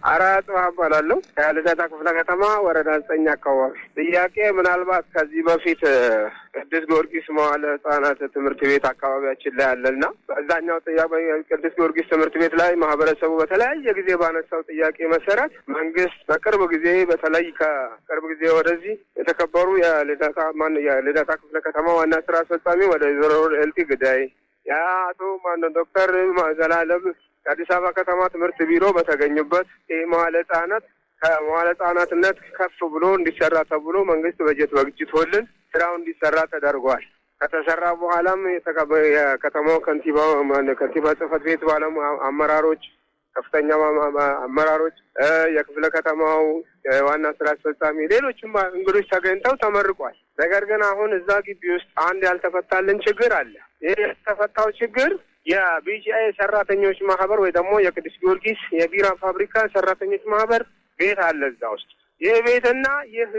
አራቱ አባላለሁ ያለዳታ ክፍለ ከተማ ወረዳ 9 አካባቢ ጥያቄ ምናልባት ከዚህ በፊት ቅዱስ ጊዮርጊስ መዋዕለ ሕፃናት ትምህርት ቤት አካባቢያችን ላይ አለና በዛኛው ጥያቄ ቅዱስ ጊዮርጊስ ትምህርት ቤት ላይ ማህበረሰቡ በተለያየ ጊዜ ባነሳው ጥያቄ መሰረት መንግስት በቅርብ ጊዜ በተለይ ከቅርብ ጊዜ ወደዚህ የተከበሩ የልደታ ክፍለ ከተማ ዋና ስራ አስፈጻሚ ወደ ኤልቲ ግዳይ ያቶ ዶክተር ዘላለም አዲስ አበባ ከተማ ትምህርት ቢሮ በተገኙበት መዋዕለ ሕፃናት ከመዋዕለ ሕፃናትነት ከፍ ብሎ እንዲሰራ ተብሎ መንግስት በጀት በግጭቶልን ስራው እንዲሰራ ተደርጓል። ከተሰራ በኋላም የከተማው ከንቲባ ጽሕፈት ቤት አመራሮች ከፍተኛ አመራሮች የክፍለ ከተማው ዋና ስራ አስፈጻሚ ሌሎችም እንግዶች ተገኝተው ተመርቋል። ነገር ግን አሁን እዛ ግቢ ውስጥ አንድ ያልተፈታልን ችግር አለ። ይሄ የተፈታው ችግር የቢጂአይ ሰራተኞች ማህበር ወይ ደግሞ የቅዱስ ጊዮርጊስ የቢራ ፋብሪካ ሰራተኞች ማህበር ቤት አለ እዛ ውስጥ። ይህ ቤትና ይህ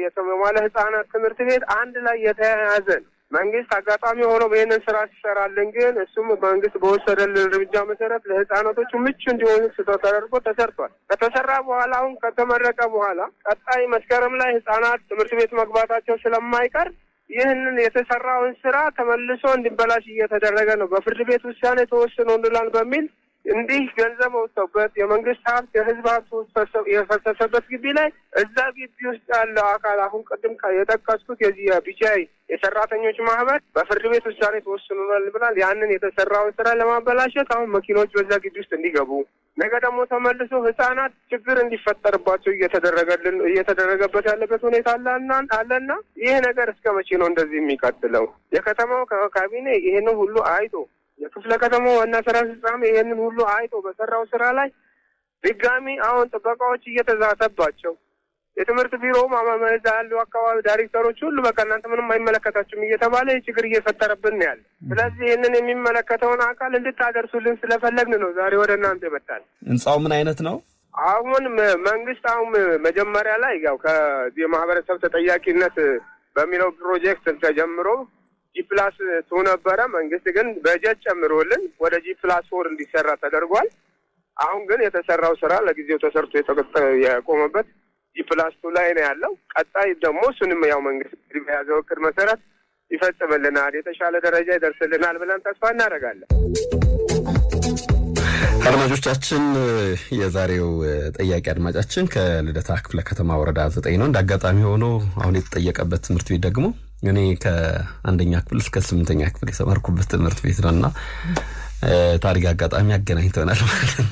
የመዋዕለ ሕፃናት ትምህርት ቤት አንድ ላይ የተያያዘ ነው። መንግስት አጋጣሚ ሆኖ ይህንን ስራ ሲሰራልን ግን እሱም መንግስት በወሰደልን እርምጃ መሰረት ለህፃናቶቹ ምቹ እንዲሆኑ ተደርጎ ተሰርቷል። ከተሰራ በኋላ አሁን ከተመረቀ በኋላ ቀጣይ መስከረም ላይ ህፃናት ትምህርት ቤት መግባታቸው ስለማይቀር ይህንን የተሰራውን ስራ ተመልሶ እንዲበላሽ እየተደረገ ነው። በፍርድ ቤት ውሳኔ ተወስኖልናል በሚል እንዲህ ገንዘብ ወጥቶበት የመንግስት ሀብት የህዝብ ሀብት የፈሰሰበት ግቢ ላይ እዛ ግቢ ውስጥ ያለው አካል አሁን ቅድም የጠቀስኩት የዚህ የቢጂአይ የሰራተኞች ማህበር በፍርድ ቤት ውሳኔ ተወስኖልናል ብሏል። ያንን የተሰራውን ስራ ለማበላሸት አሁን መኪኖች በዛ ግቢ ውስጥ እንዲገቡ ነገ ደግሞ ተመልሶ ህፃናት ችግር እንዲፈጠርባቸው እየተደረገበት ያለበት ሁኔታ አለና ይህ ነገር እስከ መቼ ነው እንደዚህ የሚቀጥለው? የከተማው ካቢኔ ይሄንን ሁሉ አይቶ የክፍለ ከተማው ዋና ስራ አስፈጻሚ ይሄንን ሁሉ አይቶ በሰራው ስራ ላይ ድጋሚ አሁን ጥበቃዎች እየተዛተባቸው የትምህርት ቢሮው ማማመዛ ያለው አካባቢ ዳይሬክተሮች ሁሉ በቃ እናንተ ምንም አይመለከታችሁም እየተባለ ችግር እየፈጠረብን ያለ። ስለዚህ ይሄንን የሚመለከተውን አካል እንድታደርሱልን ስለፈለግን ነው ዛሬ ወደ እናንተ ይመጣል። ህንጻው ምን አይነት ነው? አሁን መንግስት አሁን መጀመሪያ ላይ ያው ከዚህ ማህበረሰብ ተጠያቂነት በሚለው ፕሮጀክት ተጀምሮ G+2 ነበረ። መንግስት ግን በጀት ጨምሮልን ወደ G+4 እንዲሰራ ተደርጓል። አሁን ግን የተሰራው ስራ ለጊዜው ተሰርቶ የቆመበት G+2 ላይ ነው ያለው። ቀጣይ ደግሞ እሱንም ያው መንግስት በያዘው እቅድ መሰረት ይፈጽምልናል፣ የተሻለ ደረጃ ይደርስልናል ብለን ተስፋ እናደርጋለን። አድማጮቻችን የዛሬው ጠያቂ አድማጫችን ከልደታ ክፍለ ከተማ ወረዳ 9 ነው። እንዳጋጣሚ ሆኖ አሁን የተጠየቀበት ትምህርት ቤት ደግሞ እኔ ከአንደኛ ክፍል እስከ 8ኛ ክፍል የተማርኩበት ትምህርት ቤት ነውና ታሪክ አጋጣሚ ያገናኝተናል ማለት ነው።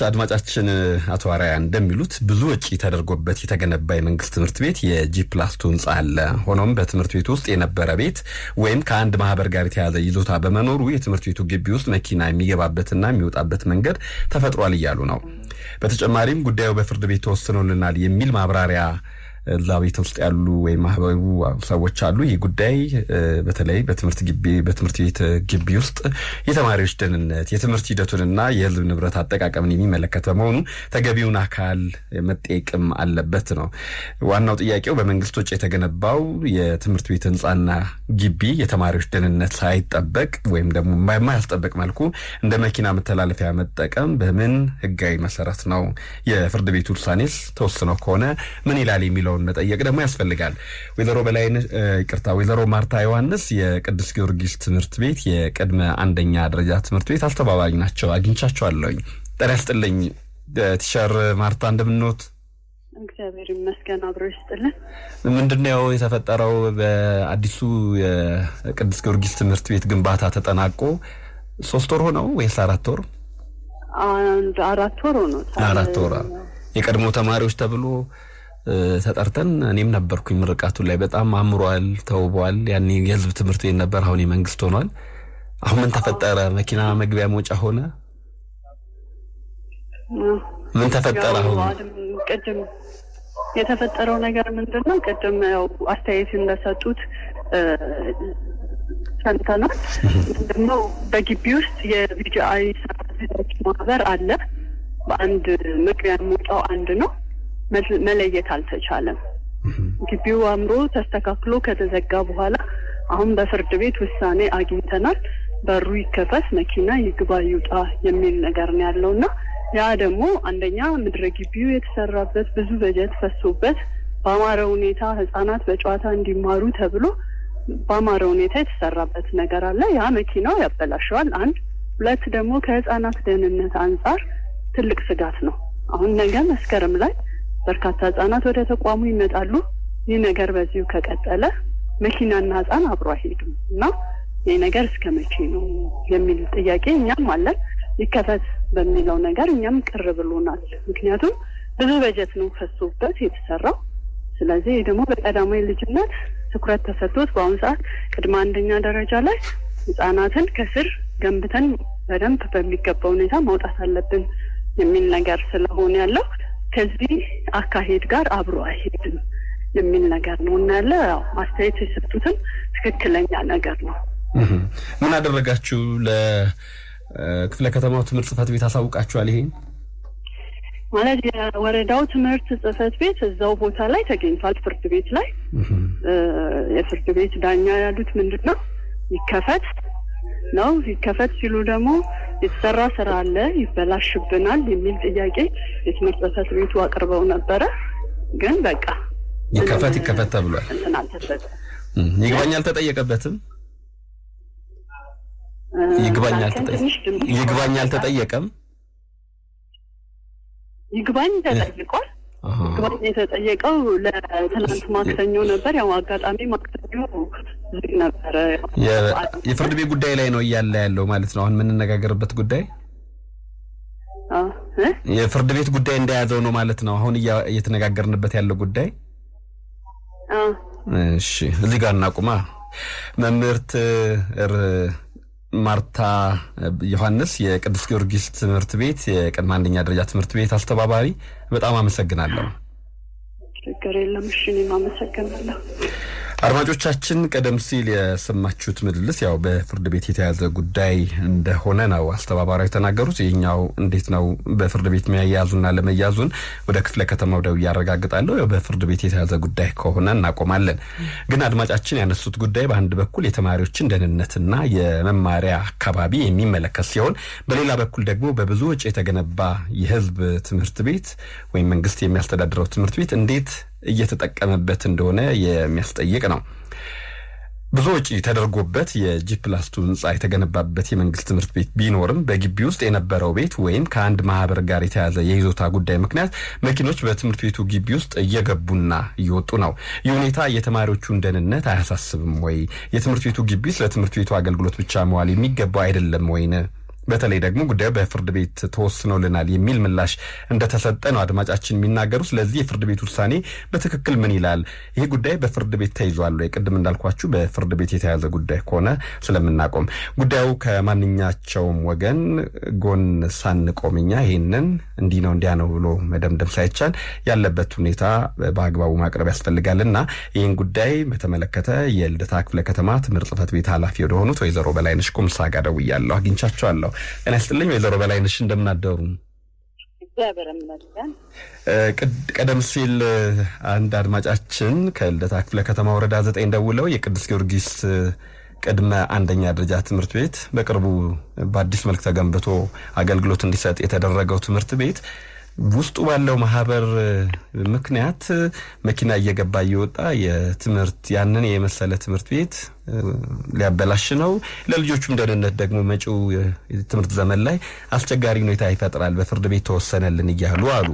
አድማጫችን አቶ አራያ እንደሚሉት ብዙ ወጪ ተደርጎበት የተገነባ የመንግስት ትምህርት ቤት የG+2 ህንጻ አለ። ሆኖም በትምህርት ቤት ውስጥ የነበረ ቤት ወይም ከአንድ ማህበር ጋር የተያዘ ይዞታ በመኖሩ የትምህርት ቤቱ ግቢ ውስጥ መኪና የሚገባበትና የሚወጣበት መንገድ ተፈጥሯል እያሉ ነው። በተጨማሪም ጉዳዩ በፍርድ ቤት ተወስኖልናል የሚል ማብራሪያ እዛ ቤት ውስጥ ያሉ ወይ ማህበሩ ሰዎች አሉ። ይህ ጉዳይ በተለይ በትምህርት ቤት ግቢ ውስጥ የተማሪዎች ደህንነት የትምህርት ሂደቱንና የህዝብ ንብረት አጠቃቀምን የሚመለከት በመሆኑ ተገቢውን አካል መጠየቅም አለበት ነው ዋናው ጥያቄው። በመንግስት ወጪ የተገነባው የትምህርት ቤት ህንጻና ግቢ የተማሪዎች ደህንነት ሳይጠበቅ ወይም ደግሞ የማያስጠበቅ መልኩ እንደ መኪና መተላለፊያ መጠቀም በምን ህጋዊ መሰረት ነው? የፍርድ ቤቱ ውሳኔስ ተወስኖ ከሆነ ምን ይላል የሚለው መጠየቅ ደግሞ ያስፈልጋል። ወይዘሮ ማርታ ዮሐንስ የቅዱስ ጊዮርጊስ ትምህርት ቤት የቅድመ አንደኛ ደረጃ ትምህርት ቤት አስተባባሪ ናቸው። አግኝቻቸዋለሁ። ጤና ይስጥልኝ ቲቸር ማርታ፣ እንደምንኖት? እግዚአብሔር ይመስገን አብሮ ይስጥልን። ምንድነው የተፈጠረው? በአዲሱ የቅዱስ ጊዮርጊስ ትምህርት ቤት ግንባታ ተጠናቆ 3 ወር ሆነው ወይስ 4 ወር? 4 ወር ሆኖ 4 ወር የቀድሞ ተማሪዎች ተብሎ ተጠርተን እኔም ነበርኩኝ ምርቃቱ ላይ። በጣም አምሯል፣ ተውቧል። ያኔ የህዝብ ትምህርት ቤት ነበር፣ አሁን የመንግስት ሆኗል። አሁን ምን ተፈጠረ? መኪና መግቢያ መውጫ ሆነ? ምን ተፈጠረ? አሁን ቅድም የተፈጠረው ነገር ምንድነው? ቅድም ያው አስተያየት እንደሰጡት ሰምተናል። ምንድነው በግቢ ውስጥ የቢጂአይ ሰራተኞች ማህበር አለ። በአንድ መግቢያ መውጫው አንድ ነው። መለየት አልተቻለም። ግቢው አምሮ ተስተካክሎ ከተዘጋ በኋላ አሁን በፍርድ ቤት ውሳኔ አግኝተናል። በሩ ይከፈት መኪና ይግባ ይውጣ የሚል ነገር ነው ያለውና ያ ደግሞ አንደኛ ምድረ ግቢው የተሰራበት ብዙ በጀት ፈሶበት በአማረ ሁኔታ ህፃናት በጨዋታ እንዲማሩ ተብሎ በአማረ ሁኔታ የተሰራበት ነገር አለ። ያ መኪናው ያበላሸዋል። አንድ ሁለት ደግሞ ከህፃናት ደህንነት አንፃር ትልቅ ስጋት ነው። አሁን ነገ መስከረም ላይ በርካታ ህፃናት ወደ ተቋሙ ይመጣሉ። ይህ ነገር በዚሁ ከቀጠለ መኪናና ህፃን አብሮ አይሄዱም እና ይህ ነገር እስከ መቼ ነው የሚል ጥያቄ እኛም አለን። ይከፈት በሚለው ነገር እኛም ቅር ብሎናል። ምክንያቱም ብዙ በጀት ነው ፈሶበት የተሰራው። ስለዚህ ደግሞ በቀዳማዊ ልጅነት ትኩረት ተሰጥቶት በአሁኑ ሰዓት ቅድመ አንደኛ ደረጃ ላይ ህፃናትን ከስር ገንብተን በደንብ በሚገባው ሁኔታ ማውጣት አለብን የሚል ነገር ስለሆነ ያለው ከዚህ አካሄድ ጋር አብሮ አይሄድም የሚል ነገር ነው እና ያለው አስተያየት የሰጡትን ትክክለኛ ነገር ነው። ምን አደረጋችሁ? ለክፍለ ከተማው ትምህርት ጽሕፈት ቤት አሳውቃችኋል? ይሄን ማለት የወረዳው ትምህርት ጽሕፈት ቤት እዛው ቦታ ላይ ተገኝቷል። ፍርድ ቤት ላይ የፍርድ ቤት ዳኛ ያሉት ምንድነው ይከፈት ነው። ይከፈት ሲሉ ደግሞ የተሰራ ስራ አለ ይበላሽብናል የሚል ጥያቄ የትምህርት ጽሕፈት ቤቱ አቅርበው ነበረ። ግን በቃ ይከፈት ተብሏል። ይግባኝ አልተጠየቀበትም። ይግባኝ አልተጠየቀም። ይግባኝ ተጠይቋል። ይግባኝ የተጠየቀው ለትናንት ማክሰኞ ነበር። ያው አጋጣሚ ማክሰኞ ዝግ ነበረ። የፍርድ ቤት ጉዳይ ላይ ነው እያለ ያለው ማለት ነው። አሁን የምንነጋገርበት ጉዳይ የፍርድ ቤት ጉዳይ እንደያዘው ነው ማለት ነው። አሁን እየተነጋገርንበት ያለው ጉዳይ እሺ፣ እዚህ ጋር እናቁማ። መምህርት ማርታ ዮሐንስ የቅዱስ ጊዮርጊስ ትምህርት ቤት የቅድመ አንደኛ ደረጃ ትምህርት ቤት አስተባባሪ፣ በጣም አመሰግናለሁ። ችግር የለም። እሺ፣ እኔም አመሰግናለሁ። አድማጮቻችን ቀደም ሲል የሰማችሁት ምልልስ ያው በፍርድ ቤት የተያዘ ጉዳይ እንደሆነ ነው አስተባባሪው የተናገሩት። ይሄኛው እንዴት ነው በፍርድ ቤት መያዙና ለመያዙን ወደ ክፍለ ከተማው ደው ያረጋግጣለሁ። ያው በፍርድ ቤት የተያዘ ጉዳይ ከሆነ እናቆማለን። ግን አድማጫችን ያነሱት ጉዳይ በአንድ በኩል የተማሪዎችን ደህንነትና የመማሪያ አካባቢ የሚመለከት ሲሆን በሌላ በኩል ደግሞ በብዙ ወጪ የተገነባ የህዝብ ትምህርት ቤት ወይም መንግስት የሚያስተዳድረው ትምህርት ቤት እንዴት እየተጠቀመበት እንደሆነ የሚያስጠይቅ ነው። ብዙ ወጪ ተደርጎበት የጂ+2 ህንጻ የተገነባበት የመንግስት ትምህርት ቤት ቢኖርም በግቢ ውስጥ የነበረው ቤት ወይም ከአንድ ማህበር ጋር የተያዘ የይዞታ ጉዳይ ምክንያት መኪኖች በትምህርት ቤቱ ግቢ ውስጥ እየገቡና እየወጡ ነው። ይህ ሁኔታ የተማሪዎቹን ደህንነት አያሳስብም ወይ? የትምህርት ቤቱ ግቢ ለትምህርት ቤቱ አገልግሎት ብቻ መዋል የሚገባው አይደለም ወይ? በተለይ ደግሞ ጉዳዩ በፍርድ ቤት ተወስኖልናል የሚል ምላሽ እንደተሰጠ ነው አድማጫችን የሚናገሩ። ስለዚህ የፍርድ ቤት ውሳኔ በትክክል ምን ይላል? ይሄ ጉዳይ በፍርድ ቤት ተይዟል ወይ? ቅድም እንዳልኳችሁ በፍርድ ቤት የተያዘ ጉዳይ ከሆነ ስለምናቆም ጉዳዩ ከማንኛቸውም ወገን ጎን ሳንቆምኛ ይሄንን እንዲህ ነው እንዲያ ነው ብሎ መደምደም ሳይቻል ያለበት ሁኔታ በአግባቡ ማቅረብ ያስፈልጋልና ይሄን ጉዳይ በተመለከተ የልደታ ክፍለ ከተማ ትምህርት ጽሕፈት ቤት ኃላፊ ወደሆኑት ወይዘሮ በላይነሽ ኩምሳ ጋር ደውያለሁ፣ አግኝቻቸዋለሁ። እኔ አስተልኝ ወይዘሮ በላይነሽ እንደምናደሩ እግዚአብሔር ይመስገን። ቀደም ሲል አንድ አድማጫችን ከልደታ ክፍለ ከተማ ወረዳ 9 ደውለው የቅዱስ ጊዮርጊስ ቅድመ አንደኛ ደረጃ ትምህርት ቤት በቅርቡ በአዲስ መልክ ተገንብቶ አገልግሎት እንዲሰጥ የተደረገው ትምህርት ቤት ውስጡ ባለው ማህበር ምክንያት መኪና እየገባ እየወጣ የትምህርት ያንን የመሰለ ትምህርት ቤት ሊያበላሽ ነው። ለልጆቹም ደህንነት ደግሞ መጪው የትምህርት ዘመን ላይ አስቸጋሪ ሁኔታ ይፈጥራል። በፍርድ ቤት ተወሰነልን እያሉ አሉ።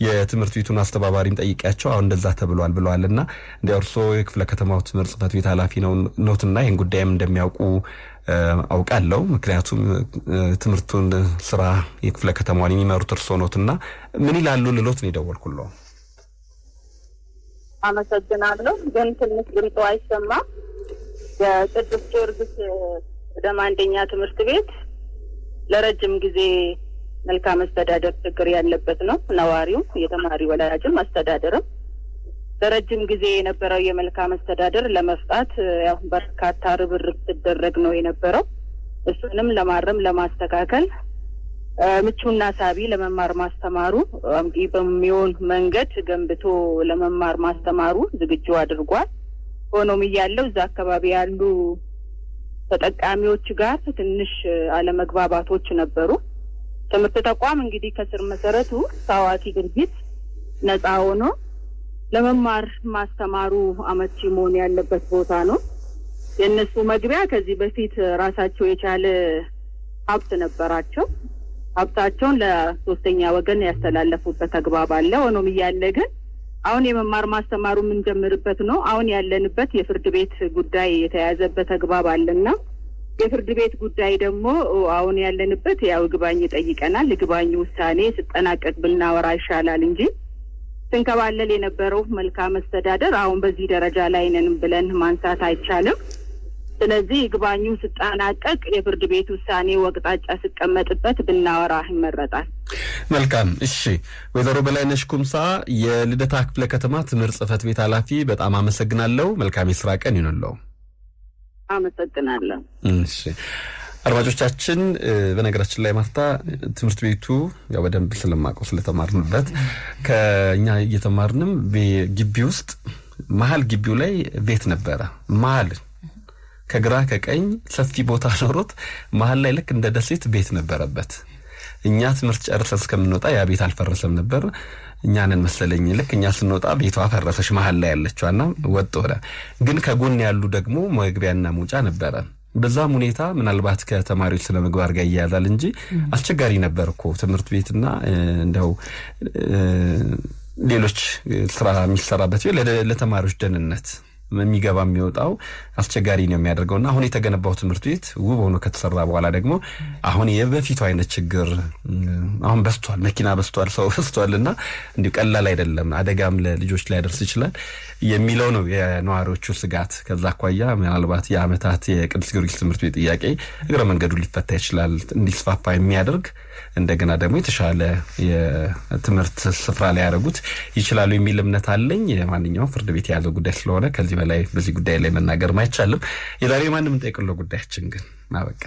የትምህርት ቤቱን አስተባባሪም ጠይቄያቸው አሁን እንደዛ ተብሏል ብለዋልና እንደ እርሶ የክፍለ ከተማው ትምህርት ጽሕፈት ቤት ኃላፊ ነውና ይሄን ጉዳይም እንደሚያውቁ አውቃለሁ። ምክንያቱም ትምህርቱን ስራ የክፍለ ከተማውን የሚመሩት እርሶ ነውና ምን ይላሉ ልሎት ነው የደወልኩልዎ። አመሰግናለሁ። ግን ትንሽ ድምፁ አይሰማም። የቅዱስ ጊዮርጊስ ቅድመ አንደኛ ትምህርት ቤት ለረጅም ጊዜ መልካም አስተዳደር ችግር ያለበት ነው። ነዋሪው የተማሪ ወላጅም አስተዳደርም ለረጅም ጊዜ የነበረው የመልካም አስተዳደር ለመፍታት ያው በርካታ ርብርብ ሲደረግ ነው የነበረው። እሱንም ለማረም ለማስተካከል ምቹና ሳቢ ለመማር ማስተማሩ እንግዲህ በሚሆን መንገድ ገንብቶ ለመማር ማስተማሩ ዝግጁ አድርጓል። ሆኖም ያለው እዛ አካባቢ ያሉ ተጠቃሚዎች ጋር ትንሽ አለመግባባቶች ነበሩ። ትምህርት ተቋም እንግዲህ ከስር መሰረቱ ታዋቂ ድርጊት ነፃ ሆኖ ለመማር ማስተማሩ አመቺ መሆን ያለበት ቦታ ነው። የነሱ መግቢያ ከዚህ በፊት ራሳቸው የቻለ ሀብት ነበራቸው። ሀብታቸውን ለሶስተኛ ወገን ያስተላለፉበት አግባብ አለ። ሆኖም እያለ ግን አሁን የመማር ማስተማሩ ምን ጀምርበት ነው። አሁን ያለንበት የፍርድ ቤት ጉዳይ የተያዘበት አግባብ አለና የፍርድ ቤት ጉዳይ ደግሞ አሁን ያለንበት ያው ግባኝ ጠይቀናል። ግባኝ ውሳኔ ሲጠናቀቅ ብናወራ ይሻላል እንጂ ስንከባለል የነበረው መልካም አስተዳደር አሁን በዚህ ደረጃ ላይ ነን ብለን ማንሳት አይቻልም። ስለዚህ ግባኙ ሲጠናቀቅ የፍርድ ቤት ውሳኔ ወቅጣጫ ሲቀመጥበት ብናወራ ይመረጣል። መልካም። እሺ ወይዘሮ በላይነሽ ኩምሳ የልደታ ክፍለ ከተማ ትምህርት ጽሕፈት ቤት ኃላፊ፣ በጣም አመሰግናለሁ። መልካም የሥራ ቀን ይሁንልዎ። አመሰግናለሁ። እሺ አድማጮቻችን፣ በነገራችን ላይ ማርታ ትምህርት ቤቱ ያው በደንብ ስለማቀው ስለተማርንበት ከኛ እየተማርንም በግቢ ውስጥ መሃል ግቢው ላይ ቤት ነበረ። መሃል ከግራ ከቀኝ ሰፊ ቦታ ኖሮት መሃል ላይ ልክ እንደ ደሴት ቤት ነበረበት። እኛ ትምህርት ጨርሰን እስከምንወጣ ያ ቤት አልፈረሰም ነበር። እኛንን መሰለኝ ልክ እኛ ስንወጣ ቤቷ ፈረሰች መሃል ላይ ያለችውና ወጥ ወረ ግን ከጎን ያሉ ደግሞ መግቢያና መውጫ ነበረ። በዛም ሁኔታ ምናልባት ከተማሪዎች ስለመግባር ጋር ያያዛል እንጂ አስቸጋሪ ነበርኮ ትምህርት ቤትና እንደው ሌሎች ስራ የሚሰራበት ለተማሪዎች ደህንነት የሚገባ የሚወጣው አስቸጋሪ ነው የሚያደርገውና አሁን የተገነባው ትምህርት ቤት ውብ ሆኖ ከተሰራ በኋላ ደግሞ አሁን የበፊቱ አይነት ችግር አሁን በስቷል። መኪና በስቷል፣ ሰው በስቷልና እንዲሁ ቀላል አይደለም፣ አደጋም ለልጆች ላይ ያደርስ ይችላል የሚለው ነው የነዋሪዎቹ ስጋት። ከዛ አኳያ ምናልባት የአመታት የቅዱስ ጊዮርጊስ ትምህርት ቤት ጥያቄ እግረ መንገዱ ሊፈታ ይችላል፣ እንዲስፋፋ የሚያደርግ እንደገና ደግሞ የተሻለ የትምህርት ስፍራ ላይ ያደርጉት ይችላሉ የሚል እምነት አለኝ። ማንኛውም ፍርድ ቤት የያዘው ጉዳይ ስለሆነ ከዚህ በላይ በዚህ ጉዳይ ላይ መናገር ማይቻልም። የዛሬ ማንም እንጠይቅለው ጉዳያችን ግን አበቃ።